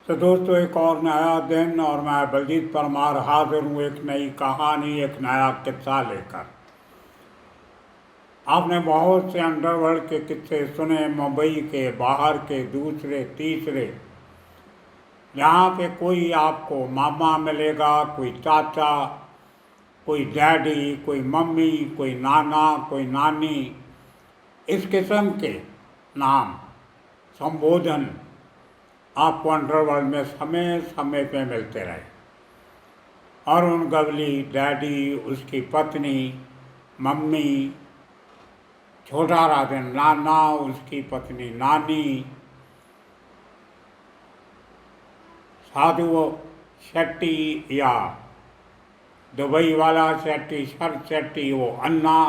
तो दोस्तों, एक और नया दिन और मैं बलजीत परमार हाजिर हूँ एक नई कहानी, एक नया किस्सा लेकर। आपने बहुत से अंडरवर्ल्ड के किस्से सुने, मुंबई के, बाहर के, दूसरे तीसरे, जहाँ पे कोई आपको मामा मिलेगा, कोई चाचा, कोई डैडी, कोई मम्मी, कोई नाना, कोई नानी, इस किस्म के नाम, संबोधन आपको अंडरवर्ल्ड में समय समय पे मिलते रहे। अरुण गवली डैडी, उसकी पत्नी मम्मी, छोटा राजन नाना, उसकी पत्नी नानी, साधु शेट्टी या दुबई वाला शेट्टी, शरद शेट्टी, वो अन्ना,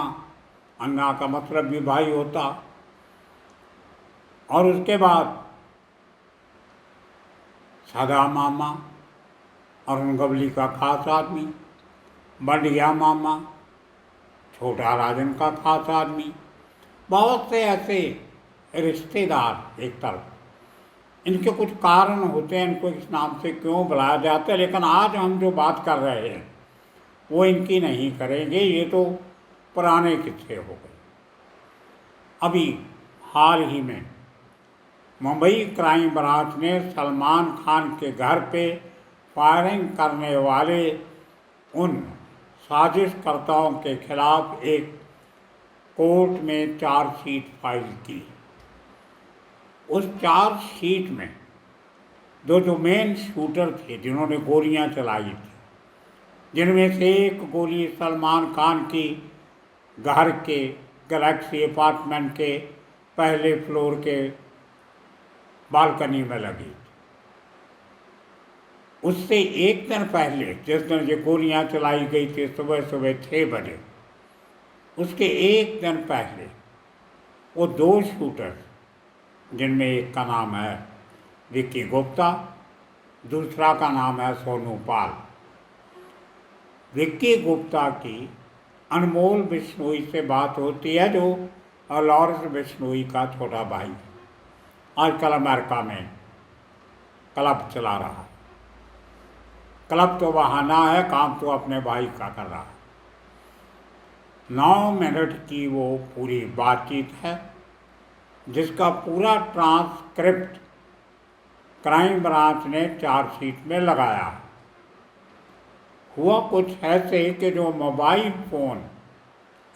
अन्ना का मतलब भी भाई होता। और उसके बाद सदा मामा, अरुण गवली का खास आदमी, बढ़िया मामा, छोटा राजन का खास आदमी, बहुत से ऐसे रिश्तेदार एक तरफ। इनके कुछ कारण होते हैं, इनको इस नाम से क्यों बुलाया जाता है, लेकिन आज हम जो बात कर रहे हैं वो इनकी नहीं करेंगे, ये तो पुराने किस्से हो गए। अभी हाल ही में मुंबई क्राइम ब्रांच ने सलमान खान के घर पे फायरिंग करने वाले उन साजिशकर्ताओं के खिलाफ एक कोर्ट में चार्जशीट फाइल की। उस चार्जशीट में दो जो मेन शूटर थे, जिन्होंने गोलियां चलाई थी, जिनमें से एक गोली सलमान खान की घर के गैलेक्सी अपार्टमेंट के पहले फ्लोर के बालकनी में लगी। उससे एक दिन पहले, जिस दिन ये गोलियां चलाई गई थी सुबह सुबह 6 बजे, उसके एक दिन पहले वो दो शूटर, जिनमें एक का नाम है विक्की गुप्ता, दूसरा का नाम है सोनू पाल। विक्की गुप्ता की अनमोल बिश्नोई से बात होती है, जो लॉरेंस बिश्नोई का छोटा भाई, आजकल अमेरिका में क्लब चला रहा है। क्लब तो बहाना है, काम तो अपने भाई का कर रहा है। 9 मिनट की वो पूरी बातचीत है, जिसका पूरा ट्रांसक्रिप्ट क्राइम ब्रांच ने चार्जशीट में लगाया। हुआ कुछ ऐसे कि जो मोबाइल फ़ोन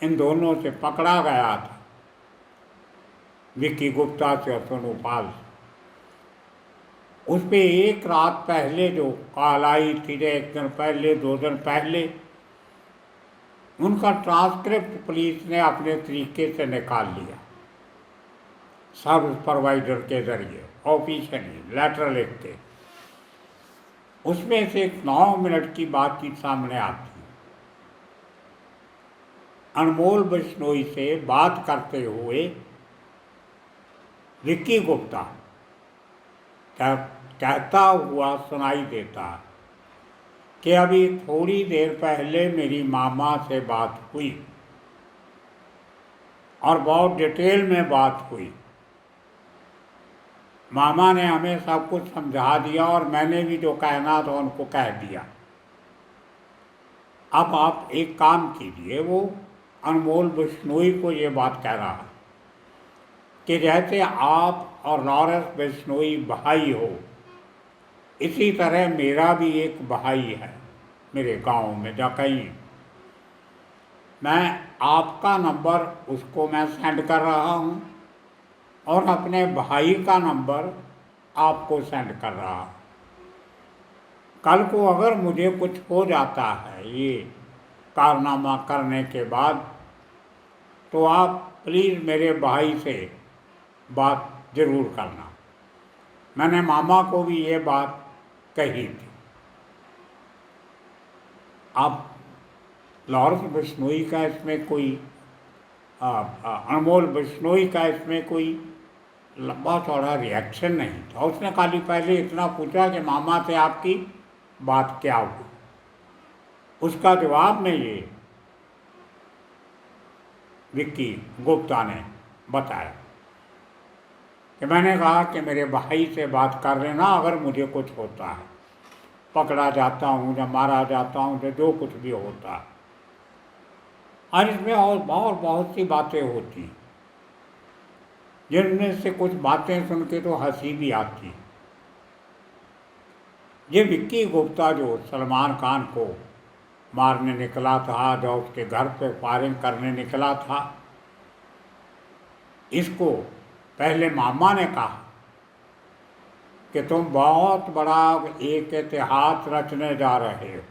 इन दोनों से पकड़ा गया था, विक्की गुप्ता से और सोनू पाल से, उस पर एक रात पहले जो कॉल आई थी, एक दिन पहले, 2 दिन पहले, उनका ट्रांसक्रिप्ट पुलिस ने अपने तरीके से निकाल लिया, सर्विस प्रोवाइडर के जरिए, ऑफिशियली लेटर लिख के। उसमें से 9 मिनट की बातचीत सामने आती है। अनमोल बिश्नोई से बात करते हुए विक्की गुप्ता कहता हुआ सुनाई देता कि अभी थोड़ी देर पहले मेरी मामा से बात हुई और बहुत डिटेल में बात हुई। मामा ने हमें सब कुछ समझा दिया और मैंने भी जो कहना था उनको कह दिया। अब आप एक काम कीजिए, वो अनमोल बिश्नोई को ये बात कह रहा है कि जैसे आप और लॉरेंस बिश्नोई भाई हो, इसी तरह मेरा भी एक भाई है मेरे गांव में जकई। मैं आपका नंबर उसको मैं सेंड कर रहा हूँ और अपने भाई का नंबर आपको सेंड कर रहा हूँ। कल को अगर मुझे कुछ हो जाता है ये कारनामा करने के बाद, तो आप प्लीज़ मेरे भाई से बात ज़रूर करना। मैंने मामा को भी ये बात कही थी। अब लॉरेंस बिश्नोई का इसमें कोई अनमोल बिश्नोई का इसमें कोई लंबा चौड़ा रिएक्शन नहीं था। उसने खाली पहले इतना पूछा कि मामा से आपकी बात क्या हुई। उसका जवाब में ये विक्की गुप्ता ने बताया। कि मैंने कहा कि मेरे भाई से बात कर लेना अगर मुझे कुछ होता है, पकड़ा जाता हूँ या मारा जाता हूँ तो जो कुछ भी होता है। और इसमें और बहुत सी बातें होती हैं, जिनमें से कुछ बातें सुन के तो हंसी भी आती है। ये विक्की गुप्ता जो सलमान खान को मारने निकला था, जो उसके घर पे फायरिंग करने निकला था, इसको पहले मामा ने कहा कि तुम बहुत बड़ा एक इतिहास रचने जा रहे हो,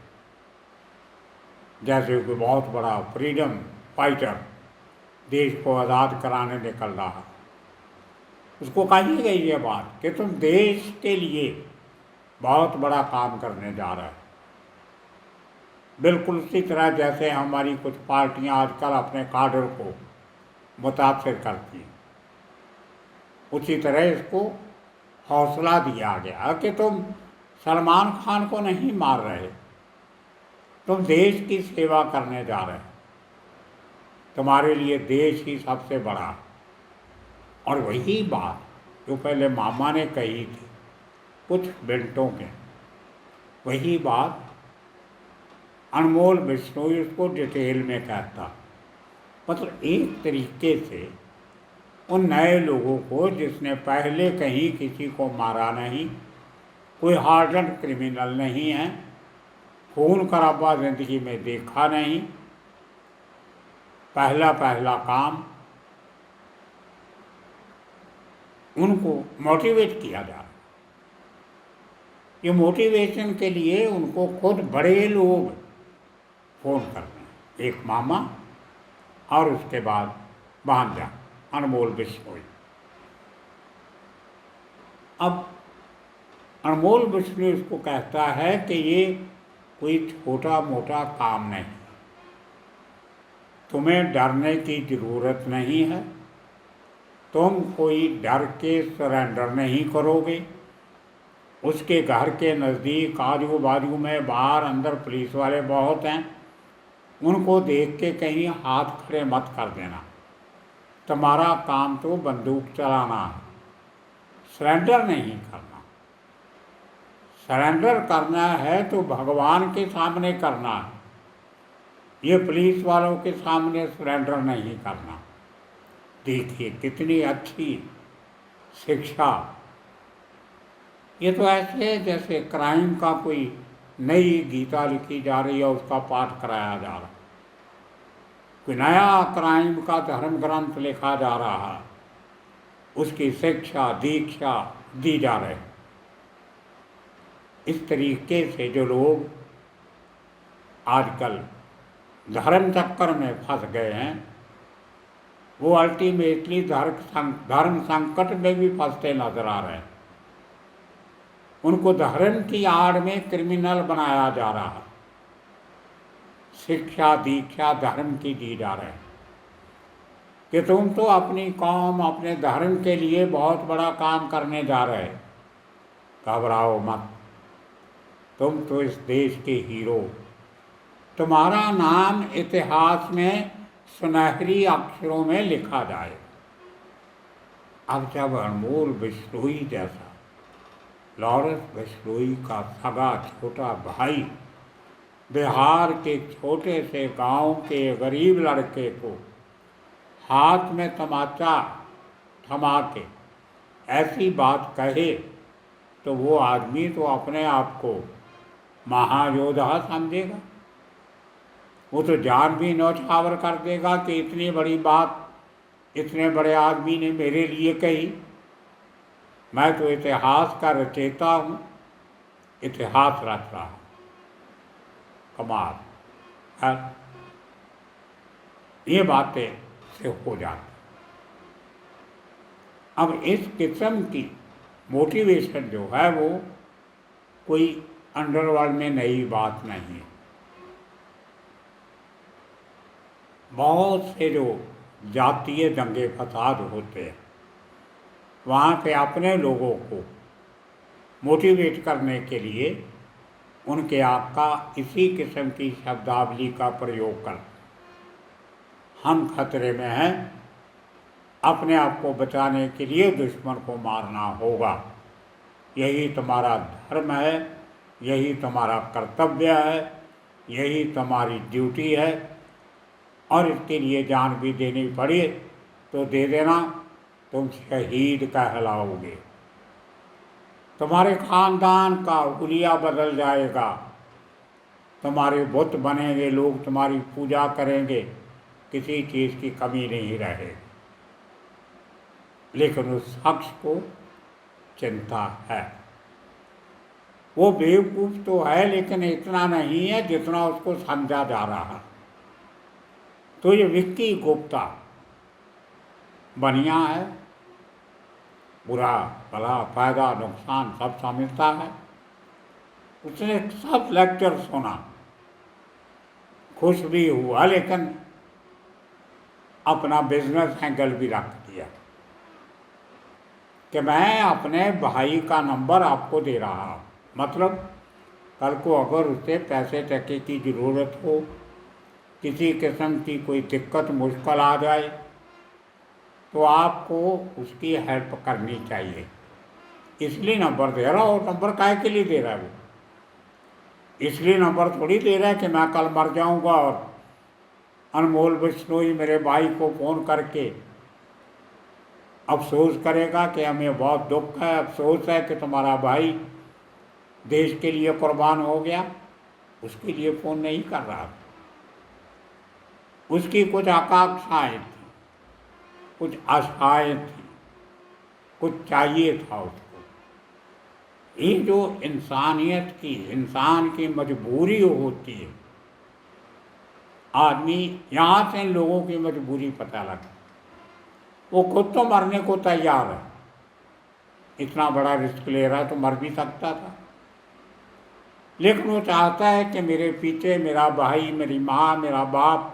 जैसे कि बहुत बड़ा फ्रीडम फाइटर देश को आज़ाद कराने निकल रहा। उसको कही गई ये बात कि तुम देश के लिए बहुत बड़ा काम करने जा रहे हो। बिल्कुल उसी तरह जैसे हमारी कुछ पार्टियां आजकल अपने काडर को मुतासर करती हैं, उसी तरह इसको हौसला दिया गया कि तुम सलमान खान को नहीं मार रहे, तुम देश की सेवा करने जा रहे हो, तुम्हारे लिए देश ही सबसे बड़ा। और वही बात जो पहले मामा ने कही थी कुछ मिनटों के, वही बात अनमोल बिश्नोई उसको डिटेल में कहता। मतलब एक तरीके से उन नए लोगों को जिसने पहले कहीं किसी को मारा नहीं, कोई हार्डन क्रिमिनल नहीं है, खून खराबा जिंदगी में देखा नहीं, पहला पहला काम उनको मोटिवेट किया जा रहा है। ये मोटिवेशन के लिए उनको खुद बड़े लोग फ़ोन कर रहे हैं, एक मामा और उसके बाद भांजा अनमोल बिश्नोई। अब अनमोल बिश्नोई उसको कहता है कि ये कोई छोटा मोटा काम नहीं, तुम्हें डरने की ज़रूरत नहीं है, तुम कोई डर के सरेंडर नहीं करोगे। उसके घर के नज़दीक आजू बाजू में बाहर अंदर पुलिस वाले बहुत हैं, उनको देख के कहीं हाथ खड़े मत कर देना। तुम्हारा काम तो बंदूक चलाना है, सरेंडर नहीं करना। सरेंडर करना है तो भगवान के सामने करना है, ये पुलिस वालों के सामने सरेंडर नहीं करना। देखिए कितनी अच्छी शिक्षा। ये तो ऐसे है जैसे क्राइम का कोई नई गीता लिखी जा रही है, उसका पाठ कराया जा रहा है, कोई नया क्राइम का धर्म ग्रंथ लिखा जा रहा है, उसकी शिक्षा दीक्षा दी जा रही। इस तरीके से जो लोग आजकल धर्म चक्कर में फंस गए हैं, वो अल्टीमेटली धर्म संकट में भी फंसते नजर आ रहे हैं। उनको धर्म की आड़ में क्रिमिनल बनाया जा रहा है, शिक्षा दीक्षा धर्म की दी जा रही है कि तुम तो अपनी कौम अपने धर्म के लिए बहुत बड़ा काम करने जा रहे, घबराओ मत, तुम तो इस देश के हीरो, तुम्हारा नाम इतिहास में सुनहरी अक्षरों में लिखा जाए। अब जब अनमोल बिश्नोई जैसा लॉरेंस बिश्नोई का सगा छोटा भाई बिहार के छोटे से गांव के गरीब लड़के को हाथ में तमाचा थमा के ऐसी बात कहे, तो वो आदमी तो अपने आप को महायोद्धा समझेगा। वो तो जान भी न्यौछावर कर देगा कि इतनी बड़ी बात इतने बड़े आदमी ने मेरे लिए कही, मैं तो इतिहास का रचेता हूँ, इतिहास रच रहा हूँ। कमाल है, ये बातें से हो जाती। अब इस किस्म की मोटिवेशन जो है वो कोई अंडरवर्ल्ड में नई बात नहीं है। बहुत से जो जातीय दंगे फसाद होते हैं, वहाँ पे अपने लोगों को मोटिवेट करने के लिए उनके आका इसी किस्म की शब्दावली का प्रयोग कर, हम खतरे में हैं, अपने आप को बचाने के लिए दुश्मन को मारना होगा। यही तुम्हारा धर्म है, यही तुम्हारा कर्तव्य है, यही तुम्हारी ड्यूटी है, और इसके लिए जान भी देनी पड़े तो दे देना, तुम शहीद कहलाओगे। तुम्हारे खानदान का हुलिया बदल जाएगा, तुम्हारे बुत बनेंगे, लोग तुम्हारी पूजा करेंगे, किसी चीज़ की कमी नहीं रहेगी। लेकिन उस शख्स को चिंता है। वो बेवकूफ़ तो है, लेकिन इतना नहीं है जितना उसको समझा जा रहा है। तो ये विक्की गुप्ता बढ़िया है, बुरा भला फायदा नुकसान सब समझता है। उसने सब लेक्चर सुना, खुश भी हुआ, लेकिन अपना बिजनेस एंगल भी रख दिया कि मैं अपने भाई का नंबर आपको दे रहा हूँ। मतलब कल को अगर उसे पैसे टके की ज़रूरत हो, किसी किस्म की कोई दिक्कत मुश्किल आ जाए, तो आपको उसकी हेल्प करनी चाहिए, इसलिए नंबर दे रहा हो। नंबर काहे के लिए दे रहा है वो? इसलिए नंबर थोड़ी दे रहा है कि मैं कल मर जाऊंगा और अनमोल बिश्नोई मेरे भाई को फ़ोन करके अफसोस करेगा कि हमें बहुत दुख है, अफसोस है कि तुम्हारा भाई देश के लिए कुर्बान हो गया। उसके लिए फ़ोन नहीं कर रहा था। उसकी कुछ आकांक्षाएँ थी, कुछ आशाएँ थी, कुछ चाहिए था उसको। ये जो इंसानियत की, इंसान की मजबूरी होती है, आदमी यहाँ से इन लोगों की मजबूरी पता लगता। वो खुद तो मरने को तैयार है, इतना बड़ा रिस्क ले रहा है तो मर भी सकता था, लेकिन वो चाहता है कि मेरे पीछे मेरा भाई, मेरी माँ, मेरा बाप,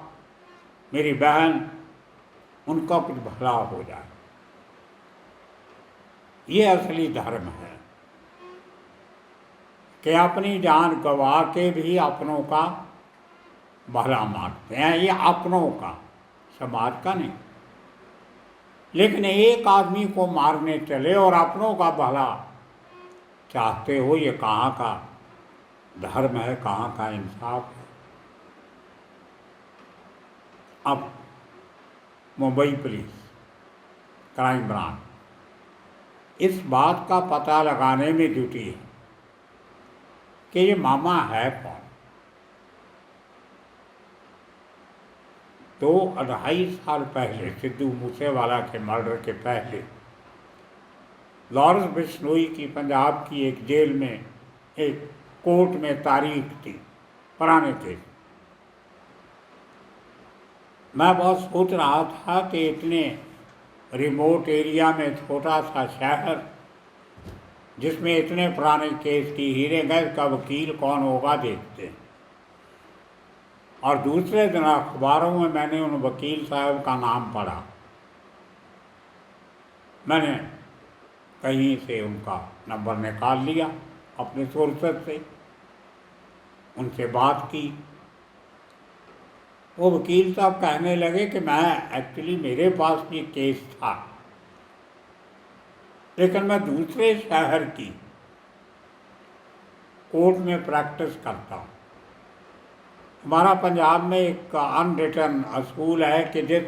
मेरी बहन, उनका कुछ भला हो जाए। ये असली धर्म है कि अपनी जान गंवा के भी अपनों का भला मांगते हैं। ये अपनों का, समाज का नहीं। लेकिन एक आदमी को मारने चले और अपनों का भला चाहते हो, ये कहाँ का धर्म है, कहाँ का इंसाफ है? अब मुंबई पुलिस, क्राइम ब्रांच इस बात का पता लगाने में जुटी है कि ये मामा है कौन। 2-2.5 साल पहले, सिद्धू मूसेवाला के मर्डर के पहले, लॉरेंस बिश्नोई की पंजाब की एक जेल में एक कोर्ट में तारीख थी, पुराने केस। मैं बहुत सोच रहा था कि इतने रिमोट एरिया में छोटा सा शहर जिसमें इतने पुराने केस की हीरे गैस का वकील कौन होगा, देखते हैं। और दूसरे दिन अखबारों में मैंने उन वकील साहब का नाम पढ़ा। मैंने कहीं से उनका नंबर निकाल लिया अपने सोर्सेस से, उनसे बात की। वो वकील साहब कहने लगे कि मैं एक्चुअली, मेरे पास भी केस था, लेकिन मैं दूसरे शहर की कोर्ट में प्रैक्टिस करता हूँ। हमारा पंजाब में एक अनरिटन असूल है कि जिस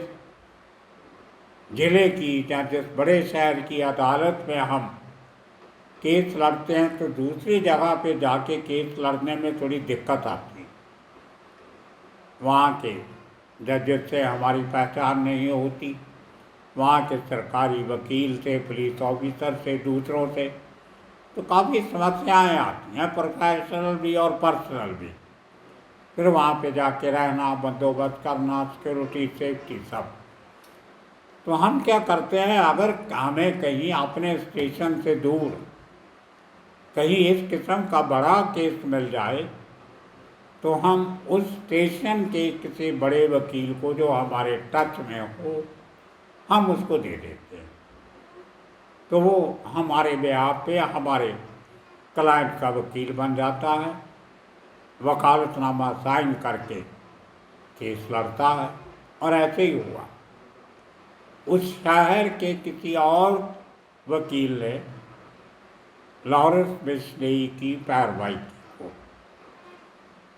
ज़िले की या जिस बड़े शहर की अदालत में हम केस लड़ते हैं, तो दूसरी जगह पे जाके केस लड़ने में थोड़ी दिक्कत आती है। वहाँ के जजेस से हमारी पहचान नहीं होती, वहाँ के सरकारी वकील से, पुलिस ऑफिसर से, दूसरों से, तो काफ़ी समस्याएं आती हैं, प्रोफेशनल भी और पर्सनल भी। फिर वहाँ पे जाके रहना, बंदोबस्त करना, सिक्योरिटी, सेफ्टी सब। तो हम क्या करते हैं, अगर हमें कहीं अपने स्टेशन से दूर कहीं इस किस्म का बड़ा केस मिल जाए, तो हम उस स्टेशन के किसी बड़े वकील को जो हमारे टच में हो, हम उसको दे देते हैं। तो वो हमारे बेहाफ पे हमारे क्लाइंट का वकील बन जाता है, वकालतनामा साइन करके केस लड़ता है। और ऐसे ही हुआ। उस शहर के किसी और वकील ने लॉरेंस बिश्नोई की पैरवाई की।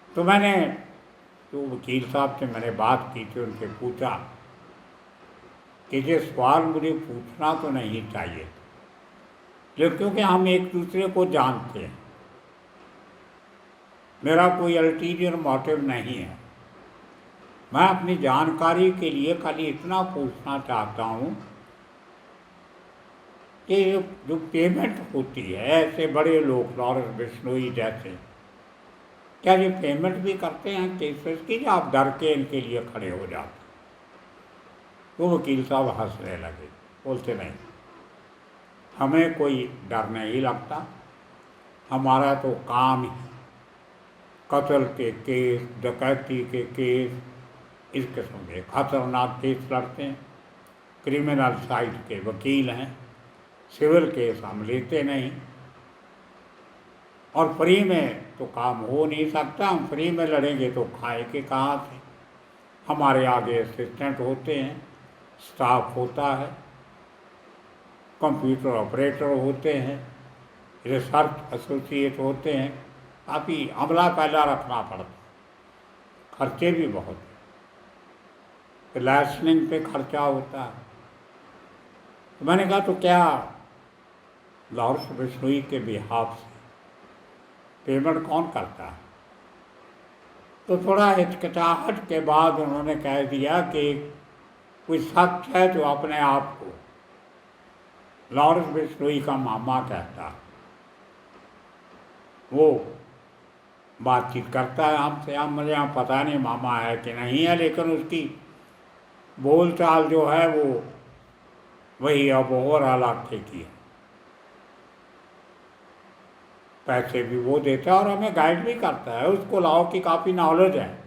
तो मैंने तो वकील साहब से मैंने बात की थी, उनसे पूछा कि ये सवाल मुझे पूछना तो नहीं चाहिए, लेकिन क्योंकि हम एक दूसरे को जानते हैं, मेरा कोई अल्टीरियर मोटिव नहीं है, मैं अपनी जानकारी के लिए खाली इतना पूछना चाहता हूँ कि जो पेमेंट होती है, ऐसे बड़े लोग लॉरेंस बिश्नोई जैसे, क्या ये पेमेंट भी करते हैं केसेस की, या आप डर के इनके लिए खड़े हो जाते? तो वकील साहब हंसने लगे, बोलते नहीं, हमें कोई डर नहीं लगता, हमारा तो काम ही कत्ल के केस, डकैती के केस, इस किस्म के खतरनाक केस लड़ते हैं, क्रिमिनल साइड के वकील हैं, सिविल केस हम लेते नहीं, और फ्री में तो काम हो नहीं सकता, हम फ्री में लड़ेंगे तो खाए के कहाँ से? हमारे आगे असिस्टेंट होते हैं, स्टाफ होता है, कंप्यूटर ऑपरेटर होते हैं, रिसर्च एसोसिएट होते हैं, काफ़ी अमला पैला रखना पड़ता, खर्चे भी बहुत हैं, लाइसेंसिंग पे खर्चा होता है। तो मैंने कहा तो क्या लॉरेंस बिश्नोई के बिहाफ से पेमेंट कौन करता है? तो थोड़ा हिचकिचाहट के बाद उन्होंने कह दिया कि कोई शख्स है जो अपने आप को लॉरेंस बिश्नोई का मामा कहता है, वो बातचीत करता है हमसे, हम मुझे यहाँ पता नहीं मामा है कि नहीं है, लेकिन उसकी बोलचाल जो है वो वही अब और इलाके की है, पैसे भी वो देता है और हमें गाइड भी करता है, उसको लॉ की काफ़ी नॉलेज है।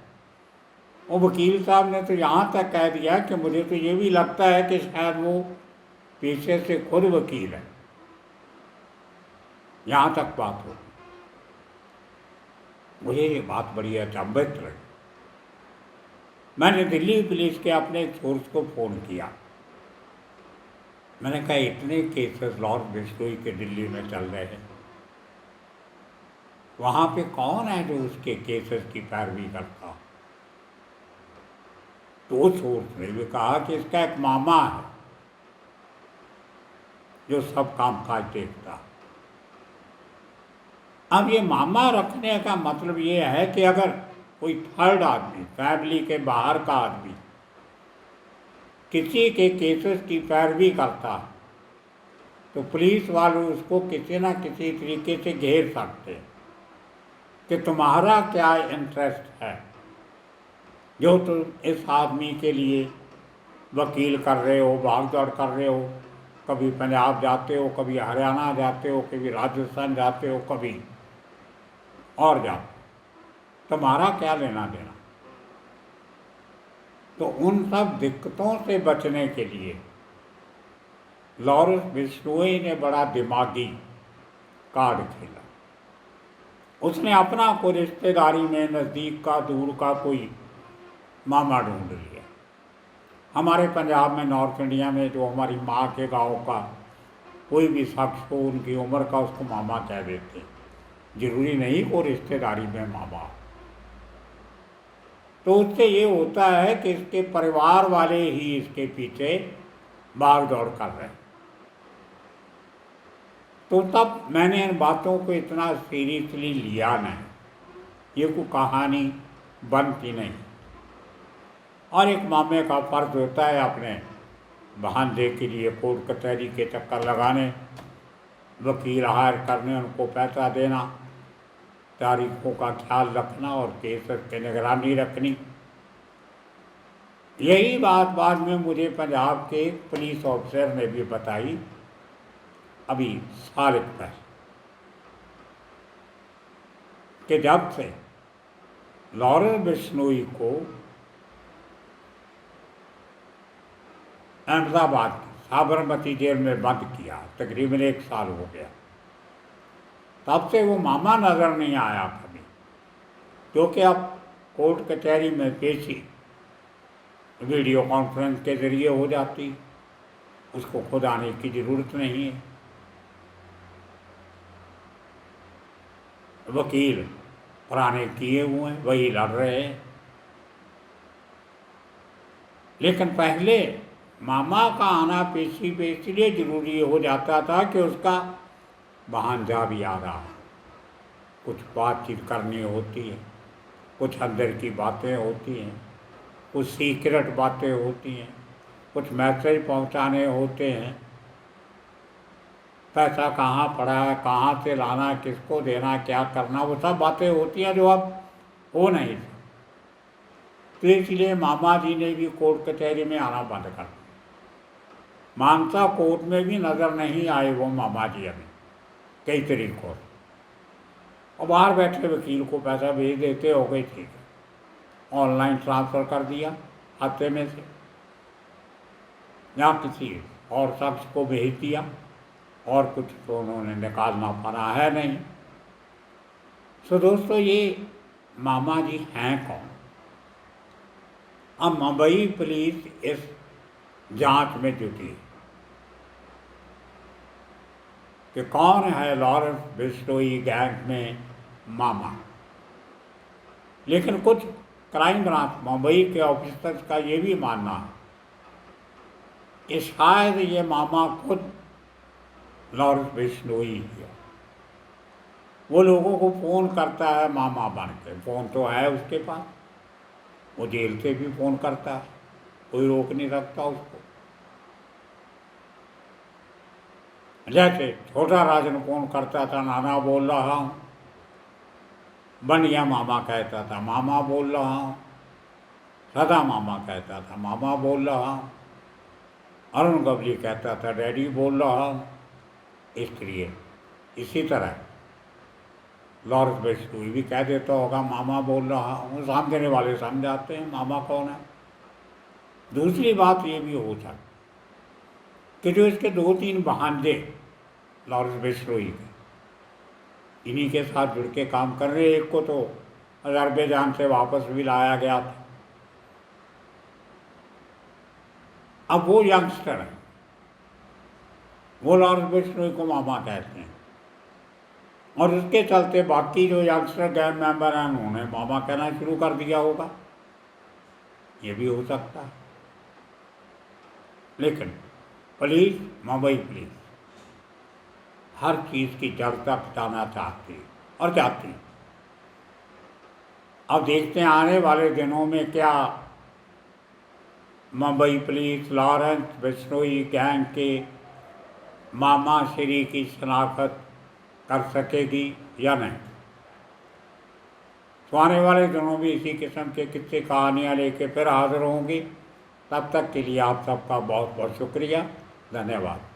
वो वकील साहब ने तो यहाँ तक कह दिया कि मुझे तो ये भी लगता है कि शायद वो पीछे से खुद वकील है, यहाँ तक बात हो। मुझे ये बात बड़ी अचंभित लगी। मैंने दिल्ली पुलिस के अपने एक सोर्स को फ़ोन किया, मैंने कहा इतने केसेस लॉरेंस बिश्नोई के दिल्ली में चल रहे हैं, वहाँ पे कौन है जो उसके केसेस की पैरवी करता? तो सोर्स ने भी कहा कि इसका एक मामा है जो सब काम काज देखता। अब ये मामा रखने का मतलब ये है कि अगर कोई थर्ड आदमी, फैमिली के बाहर का आदमी किसी के केसेस की पैरवी करता तो पुलिस वाले उसको किसी न किसी तरीके से घेर सकते कि तुम्हारा क्या इंटरेस्ट है जो तुम इस आदमी के लिए वकील कर रहे हो, भाग दौड़ कर रहे हो, कभी पंजाब जाते हो, कभी हरियाणा जाते हो, कभी राजस्थान जाते हो, कभी और जाते, तुम्हारा क्या लेना देना? तो उन सब दिक्कतों से बचने के लिए लॉरेंस बिश्नोई ने बड़ा दिमागी कार्ड खेला। उसने अपना कोई रिश्तेदारी में नज़दीक का दूर का कोई मामा ढूंढ लिया। हमारे पंजाब में, नॉर्थ इंडिया में जो हमारी माँ के गांव का कोई भी शख्स हो, उनकी उम्र का उसको मामा कह देते, जरूरी नहीं को रिश्तेदारी में मामा। तो उससे ये होता है कि इसके परिवार वाले ही इसके पीछे भाग दौड़ कर रहे हैं। तो तब मैंने इन बातों को इतना सीरियसली लिया नहीं, ये कोई कहानी बनती नहीं। और एक मामे का फर्ज होता है अपने भांजे के लिए कोर्ट कचहरी के चक्कर लगाने, वकील हायर करने, उनको पैसा देना, तारीखों का ख्याल रखना और केसेस की निगरानी रखनी। यही बात बाद में मुझे पंजाब के पुलिस ऑफिसर ने भी बताई अभी साल पहले, कि जब से लॉरेंस बिश्नोई को अहमदाबाद की साबरमती जेल में बंद किया, तकरीबन 1 साल हो गया, तब से वो मामा नज़र नहीं आया कभी, क्योंकि अब कोर्ट कचहरी में पेशी वीडियो कॉन्फ्रेंस के ज़रिए हो जाती, उसको खुद आने की ज़रूरत नहीं है। वकील पुराने किए हुए हैं, वही लड़ रहे हैं। लेकिन पहले मामा का आना पेशी पे इसलिए ज़रूरी हो जाता था कि उसका भांजा भी आ रहा है, कुछ बातचीत करनी होती है, कुछ अंदर की बातें होती हैं, कुछ सीक्रेट बातें होती हैं, कुछ मैसेज पहुंचाने होते हैं, पैसा कहाँ पड़ा है, कहाँ से लाना, किसको देना, क्या करना, वो सब बातें होती हैं जो अब हो नहीं सकती। तो इसलिए मामा जी ने भी कोर्ट कचहरी में आना बंद कर दिया। मानसा कोर्ट में भी नज़र नहीं आए वो मामा जी अभी कई तरीकों से, और बाहर बैठे वकील को पैसा भेज देते, हो गई ठीक है, ऑनलाइन ट्रांसफ़र कर दिया खाते में से, या किसी और शख्स को भेज दिया, और कुछ तो उन्होंने निकालना पड़ा है नहीं। तो दोस्तों, ये मामा जी हैं कौन? अब मुंबई पुलिस इस जांच में जुटी कि कौन है लॉरेंस बिश्नोई गैंग में मामा। लेकिन कुछ क्राइम ब्रांच मुंबई के ऑफिसर्स का ये भी मानना है कि शायद ये मामा खुद लॉरेंस बिश्नोई है। वो लोगों को फ़ोन करता है मामा बन के, फ़ोन तो है उसके पास, वो जेल से भी फ़ोन करता है, कोई रोक नहीं सकता उसको। जैसे छोटा राजन फ़ोन करता था, नाना बोल रहा हूँ, बनिया मामा कहता था मामा बोल रहा हूँ, सदा मामा कहता था मामा बोल रहा हूँ, अरुण गवली कहता था डैडी बोल रहा हूँ। इसलिए इसी तरह लॉरेंस बिश्नोई भी कह देता होगा मामा बोल रहा हूँ, सामने वाले समझाते हैं मामा कौन है। दूसरी बात ये भी हो सकती कि जो इसके 2-3 भांजे लॉरेंस बिश्नोई के, इन्हीं के साथ जुड़ के काम कर रहे, एक को तो अजरबैजान से वापस भी लाया गया था। अब वो यंगस्टर है, वो लॉरेंस बिश्नोई को मामा कहते हैं, और उसके चलते बाकी जो यंगस्टर गैंग मेंबर हैं उन्होंने मामा कहना शुरू कर दिया होगा, ये भी हो सकता है। लेकिन पुलिस, मुंबई पुलिस हर चीज़ की जड़ तक जाना चाहती है और जाती है। अब देखते हैं आने वाले दिनों में क्या Mumbai police Lawrence Bishnoi gang के मामा श्री की शनाख्त कर सकेगी या नहीं। तो आने वाले दिनों में इसी किस्म के किस्से कहानियाँ लेके फिर हाजिर होंगी। तब तक के लिए आप सबका बहुत बहुत शुक्रिया, धन्यवाद।